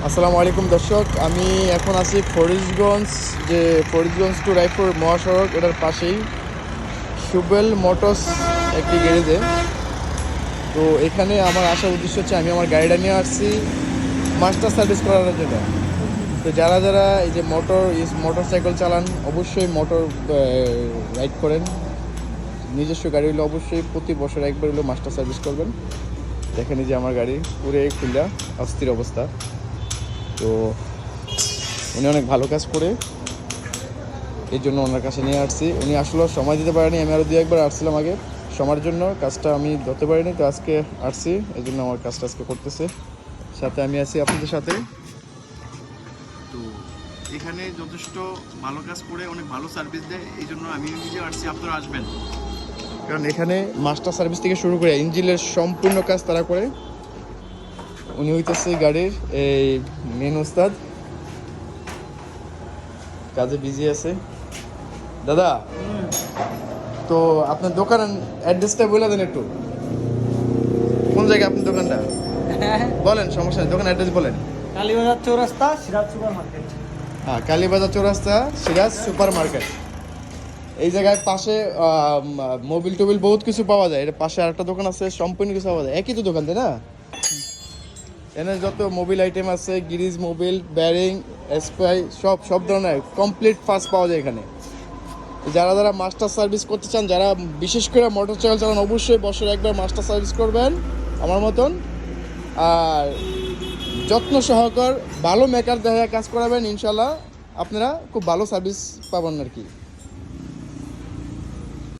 আসসালামু আলাইকুম দর্শক, আমি এখন আছি ফরিদগঞ্জ টু রায়পুর মহাসড়ক, এটার পাশেই সুবেল মোটরস একটি গ্যারেজে। তো এখানে আমার আসার উদ্দেশ্য হচ্ছে আমি আমার গাড়িটা নিয়ে আসছি মাস্টার সার্ভিস করার জন্য। তো যারা যারা এই যে মোটর সাইকেল চালান অবশ্যই রাইড করেন, নিজস্ব গাড়ি হলে অবশ্যই প্রতি বছর একবার হলেও মাস্টার সার্ভিস করবেন। দেখেন এই যে আমার গাড়ি পুরে খুললা অস্থির অবস্থা। তো উনি অনেক ভালো কাজ করে, এই জন্য ওনার কাছে নিয়ে আসছি। উনি আসলে সময় দিতে পারেনি, আমি আরও 2-1বার আসছিলাম আগে সময়ের জন্য, কাজটা আমি ধরতে পারিনি। তো আজকে আসছি, এই জন্য আমার কাজটা আজকে করতেছে। সাথে আমি আছি আপনাদের সাথে। তো এখানে যথেষ্ট ভালো কাজ করে, অনেক ভালো সার্ভিস দেয়, এই জন্য আমি নিজে আসছি, আপনারা আসবেন। কারণ এখানে মাস্টার সার্ভিস থেকে শুরু করে ইঞ্জিনের সম্পূর্ণ কাজ তারা করে। উনি হইতেছে গাড়ির এই মেন ওস্তাদ, কাজে বিজি আছে। দাদা, তো আপনার দোকানের অ্যাড্রেসটা বলে দেন একটু, কোন জায়গায় আপনার দোকানটা বলেন, সমস্যা নেই, দোকান অ্যাড্রেস বলেন। কালীবাজার চৌরাস্তা সিরাজ সুপার মার্কেট। হ্যাঁ, কালীবাজার চৌরাস্তা সিরাজ সুপার মার্কেট। এই জায়গায় পাশে মোবিল টোবিল বহুত কিছু পাওয়া যায়। এর পাশে আরেকটা দোকান আছে, সম্পূর্ণ কিছু পাওয়া যায়, একই তো দোকান, তাই না? এখানে যত মোবিল আইটেম আছে, গিরিজ মোবিল, ব্যারিং, এসপাই, সব ধরনের কমপ্লিট ফার্স্ট পাওয়া যায় এখানে। যারা যারা মাস্টার সার্ভিস করতে চান, যারা বিশেষ করে মোটর সাইকেল চালান, অবশ্যই বছরে একবার মাস্টার সার্ভিস করবেন আমার মতন। আর যত্ন সহকার ভালো মেকার দেখা কাজ করাবেন, ইনশাল্লাহ আপনারা খুব ভালো সার্ভিস পাবেন আর কি।